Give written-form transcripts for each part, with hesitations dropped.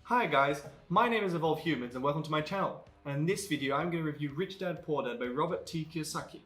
Hi guys, my name is EvolveHumans and welcome to my channel. And in this video I'm going to review Rich Dad Poor Dad by Robert Kiyosaki.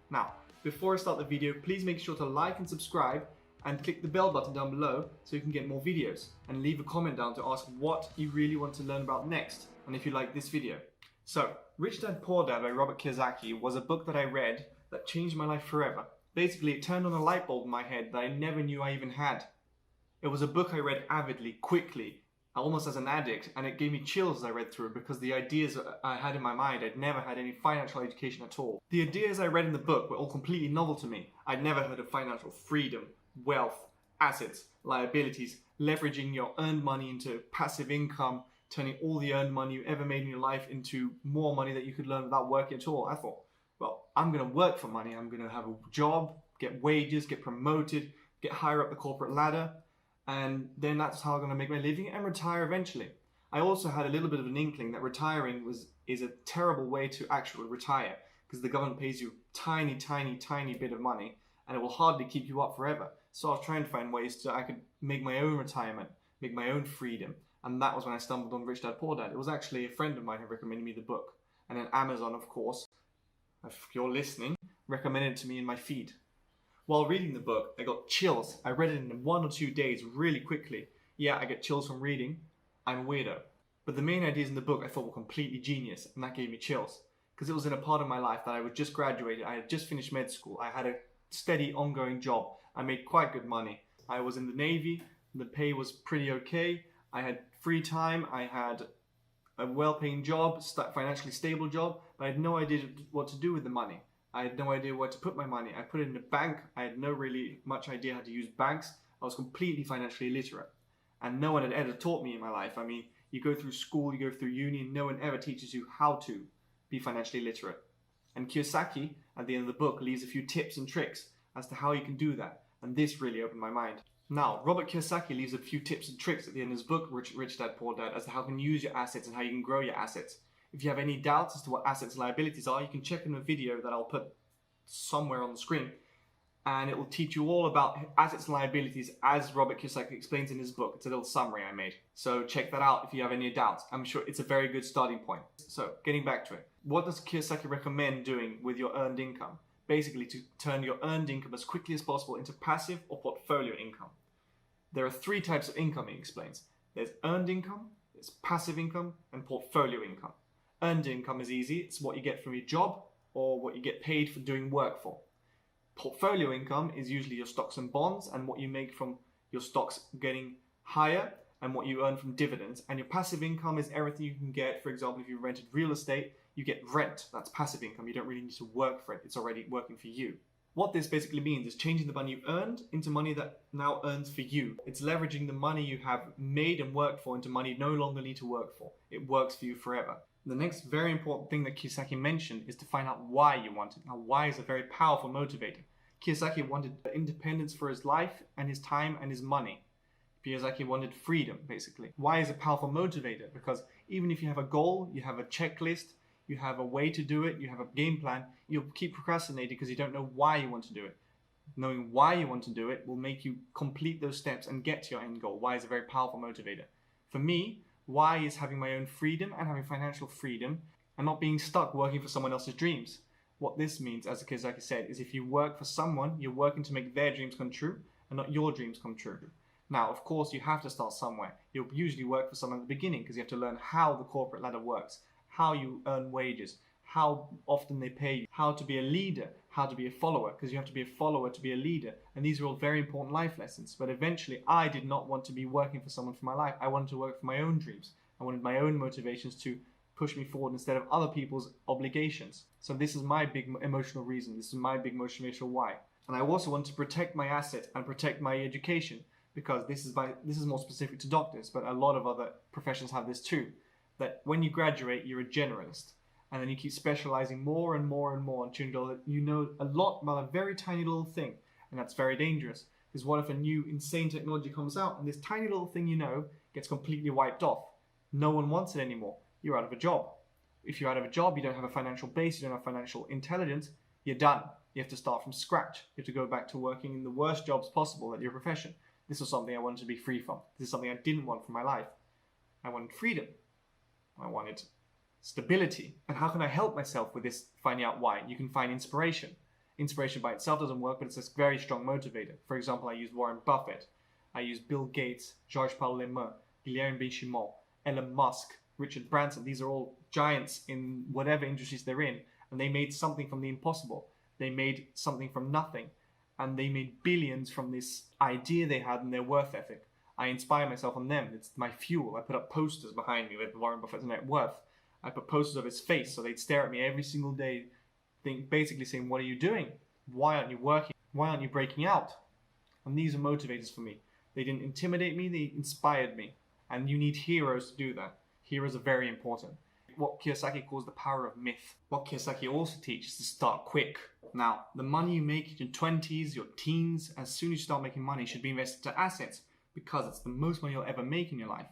Now, before I start the video, please make sure to like and subscribe and click the bell button down below so you can get more videos, and leave a comment down to ask what you really want to learn about next and if you like this video. So, Rich Dad Poor Dad by Robert Kiyosaki was a book that I read that changed my life forever. Basically, it turned on a light bulb in my head that I never knew I even had. It was a book I read avidly, quickly, almost as an addict, and it gave me chills as I read through it because the ideas I had in my mind, I'd never had any financial education at all. The ideas I read in the book were all completely novel to me. I'd never heard of financial freedom, wealth, assets, liabilities, leveraging your earned money into passive income, turning all the earned money you ever made in your life into more money that you could learn without working at all. I thought, well, I'm going to work for money. I'm going to have a job, get wages, get promoted, get higher up the corporate ladder, and then that's how I'm going to make my living and retire eventually. I also had a little bit of an inkling that retiring is a terrible way to actually retire, because the government pays you tiny bit of money and it will hardly keep you up forever. So I was trying to find ways I could make my own retirement, make my own freedom, and that was when I stumbled on Rich Dad Poor Dad. It was actually a friend of mine who recommended me the book, and then Amazon, of course, if you're listening, recommended it to me in my feed. While reading the book, I got chills. I read it in 1 or 2 days really quickly. Yeah, I get chills from reading. I'm a weirdo. But the main ideas in the book I thought were completely genius, and that gave me chills. Because it was in a part of my life that I was just graduated. I had just finished med school. I had a steady, ongoing job. I made quite good money. I was in the Navy. The pay was pretty okay. I had free time. I had a well-paying job, financially stable job, but I had no idea what to do with the money. I had no idea where to put my money. I put it in a bank. I had no really much idea how to use banks. I was completely financially illiterate. And no one had ever taught me in my life. I mean, you go through school, you go through uni, and no one ever teaches you how to be financially literate. And Kiyosaki, at the end of the book, leaves a few tips and tricks as to how you can do that. And this really opened my mind. Now, Robert Kiyosaki leaves a few tips and tricks at the end of his book, Rich Dad Poor Dad, as to how you can use your assets and how you can grow your assets. If you have any doubts as to what assets and liabilities are, you can check in a video that I'll put somewhere on the screen, and it will teach you all about assets and liabilities as Robert Kiyosaki explains in his book. It's a little summary I made. So check that out if you have any doubts. I'm sure it's a very good starting point. So getting back to it. What does Kiyosaki recommend doing with your earned income? Basically, to turn your earned income as quickly as possible into passive or portfolio income. There are 3 types of income, he explains. There's earned income, there's passive income, and portfolio income. Earned income is easy. It's what you get from your job or what you get paid for doing work for. Portfolio income is usually your stocks and bonds and what you make from your stocks getting higher and what you earn from dividends. And your passive income is everything you can get. For example, if you rented real estate, you get rent. That's passive income. You don't really need to work for it. It's already working for you. What this basically means is changing the money you earned into money that now earns for you. It's leveraging the money you have made and worked for into money you no longer need to work for. It works for you forever. The next very important thing that Kiyosaki mentioned is to find out why you want it. Now, why is a very powerful motivator. Kiyosaki wanted independence for his life and his time and his money. Kiyosaki wanted freedom, basically. Why is a powerful motivator? Because even if you have a goal, you have a checklist, you have a way to do it, you have a game plan, you'll keep procrastinating because you don't know why you want to do it. Knowing why you want to do it will make you complete those steps and get to your end goal. Why is a very powerful motivator. For me, why is having my own freedom and having financial freedom and not being stuck working for someone else's dreams. What this means, as Kiyosaki said, is if you work for someone, you're working to make their dreams come true and not your dreams come true. Now, of course, you have to start somewhere. You'll usually work for someone at the beginning because you have to learn how the corporate ladder works, how you earn wages, how often they pay you, how to be a leader, how to be a follower, because you have to be a follower to be a leader. And these are all very important life lessons. But eventually, I did not want to be working for someone for my life. I wanted to work for my own dreams. I wanted my own motivations to push me forward instead of other people's obligations. So this is my big emotional reason. This is my big motivational why. And I also want to protect my assets and protect my education, because this is more specific to doctors, but a lot of other professions have this too. That when you graduate, you're a generalist. And then you keep specializing more and more and more until you know a lot about a very tiny little thing. And that's very dangerous. Because what if a new insane technology comes out and this tiny little thing you know gets completely wiped off? No one wants it anymore. You're out of a job. If you're out of a job, you don't have a financial base, you don't have financial intelligence, you're done. You have to start from scratch. You have to go back to working in the worst jobs possible at your profession. This was something I wanted to be free from. This is something I didn't want for my life. I wanted freedom. I wanted stability. And how can I help myself with this finding out why? You can find inspiration. Inspiration by itself doesn't work, but it's a very strong motivator. For example, I use Warren Buffett. I use Bill Gates, Georges-Paul Lemoine, Guilherme Benchimol, Elon Musk, Richard Branson. These are all giants in whatever industries they're in. And they made something from the impossible. They made something from nothing. And they made billions from this idea they had and their worth ethic. I inspire myself on them. It's my fuel. I put up posters behind me with Warren Buffett's net worth. I put posters of his face so they'd stare at me every single day, basically saying, what are you doing? Why aren't you working? Why aren't you breaking out? And these are motivators for me. They didn't intimidate me, they inspired me. And you need heroes to do that. Heroes are very important. What Kiyosaki calls the power of myth. What Kiyosaki also teaches is to start quick. Now, the money you make in your 20s, your teens, as soon as you start making money, should be invested to assets because it's the most money you'll ever make in your life.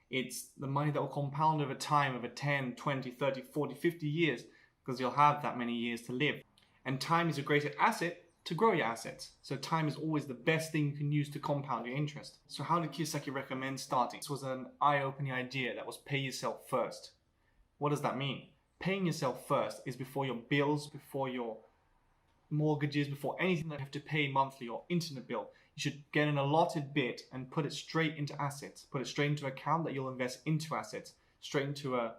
It's the money that will compound over time, over 10, 20, 30, 40, 50 years, because you'll have that many years to live. And time is a greater asset to grow your assets. So time is always the best thing you can use to compound your interest. So how did Kiyosaki recommend starting? This was an eye-opening idea that was pay yourself first. What does that mean? Paying yourself first is before your bills, before your mortgages, before anything that you have to pay monthly or internet bill. You should get an allotted bit and put it straight into assets. Put it straight into an account that you'll invest into assets, straight into a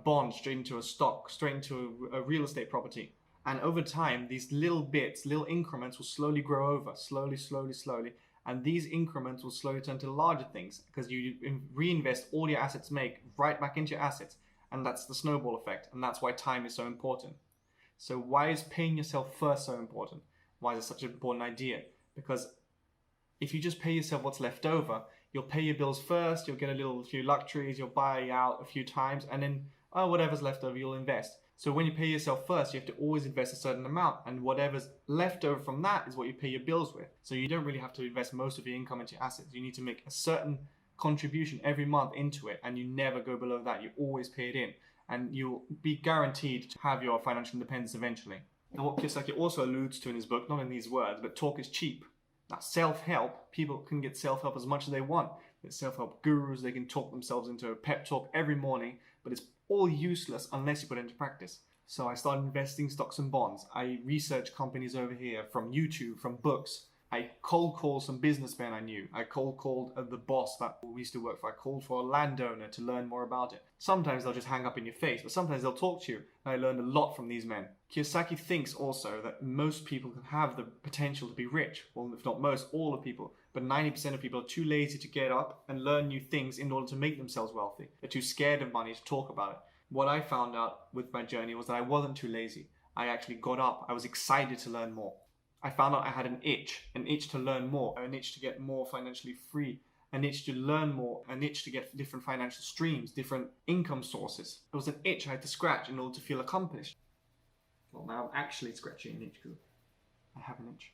bond, straight into a stock, straight into a real estate property. And over time, these little bits, little increments will slowly grow over, slowly. And these increments will slowly turn to larger things because you reinvest all your assets make right back into your assets. And that's the snowball effect. And that's why time is so important. So why is paying yourself first so important? Why is it such an important idea? Because if you just pay yourself what's left over, you'll pay your bills first, you'll get a few luxuries, you'll buy out a few times, and then whatever's left over, you'll invest. So when you pay yourself first, you have to always invest a certain amount, and whatever's left over from that is what you pay your bills with. So you don't really have to invest most of your income into assets. You need to make a certain contribution every month into it, and you never go below that. You always pay it in, and you'll be guaranteed to have your financial independence eventually. And what Kiyosaki also alludes to in his book, not in these words, but talk is cheap. Now, self-help, people can get self-help as much as they want. There's self-help gurus, they can talk themselves into a pep talk every morning, but it's all useless unless you put it into practice. So I started investing stocks and bonds. I researched companies over here from YouTube, from books. I cold called some businessmen I knew. I cold called the boss that we used to work for. I called for a landowner to learn more about it. Sometimes they'll just hang up in your face, but sometimes they'll talk to you. And I learned a lot from these men. Kiyosaki thinks also that most people can have the potential to be rich. Well, if not most, all the people. But 90% of people are too lazy to get up and learn new things in order to make themselves wealthy. They're too scared of money to talk about it. What I found out with my journey was that I wasn't too lazy. I actually got up. I was excited to learn more. I found out I had an itch to learn more, an itch to get more financially free, an itch to learn more, an itch to get different financial streams, different income sources. It was an itch I had to scratch in order to feel accomplished. Well, now I'm actually scratching an itch because I have an itch.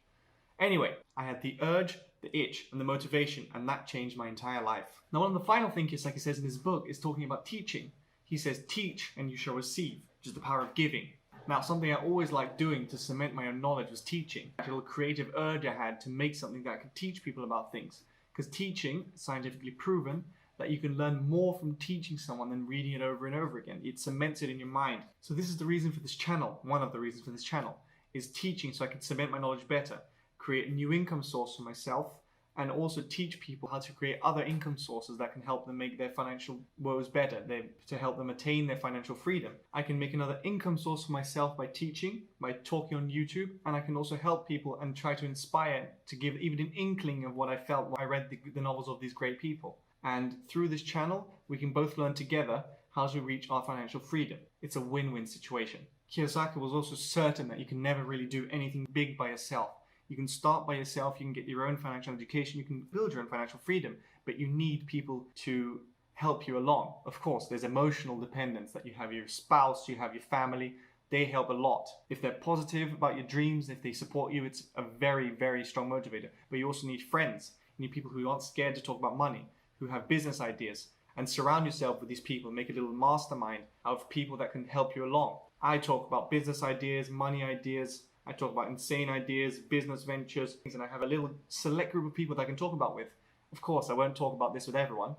Anyway, I had the urge, the itch, and the motivation, and that changed my entire life. Now, one of the final things Kiyosaki says in his book is talking about teaching. He says, teach and you shall receive, which is the power of giving. Now, something I always liked doing to cement my own knowledge was teaching. A little creative urge I had to make something that I could teach people about things. Because teaching, scientifically proven, that you can learn more from teaching someone than reading it over and over again. It cements it in your mind. So this is the reason for this channel. One of the reasons for this channel is teaching so I can cement my knowledge better, create a new income source for myself, and also teach people how to create other income sources that can help them make their financial woes better, to help them attain their financial freedom. I can make another income source for myself by teaching, by talking on YouTube, and I can also help people and try to inspire, to give even an inkling of what I felt when I read the novels of these great people. And through this channel, we can both learn together how to reach our financial freedom. It's a win-win situation. Kiyosaki was also certain that you can never really do anything big by yourself. You can start by yourself, you can get your own financial education, you can build your own financial freedom, but you need people to help you along. Of course, there's emotional dependence, that you have your spouse, you have your family, they help a lot. If they're positive about your dreams, if they support you, it's a very, very strong motivator. But you also need friends. You need people who aren't scared to talk about money, who have business ideas, and surround yourself with these people. Make a little mastermind of people that can help you along. I talk about business ideas, money ideas, I talk about insane ideas, business ventures, and I have a little select group of people that I can talk about with. Of course, I won't talk about this with everyone.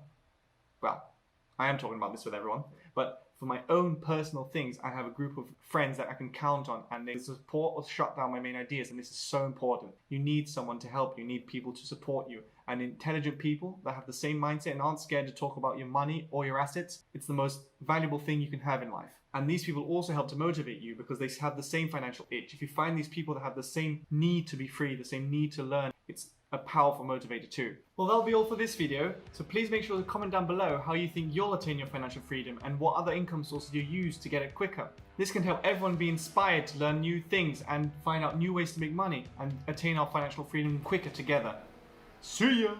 Well, I am talking about this with everyone, but for my own personal things, I have a group of friends that I can count on, and they support or shut down my main ideas, and this is so important. You need someone to help you, need people to support you, and intelligent people that have the same mindset and aren't scared to talk about your money or your assets. It's the most valuable thing you can have in life. And these people also help to motivate you because they have the same financial itch. If you find these people that have the same need to be free, the same need to learn, it's a powerful motivator too. Well, that'll be all for this video. So please make sure to comment down below how you think you'll attain your financial freedom and what other income sources you use to get it quicker. This can help everyone be inspired to learn new things and find out new ways to make money and attain our financial freedom quicker together. See ya!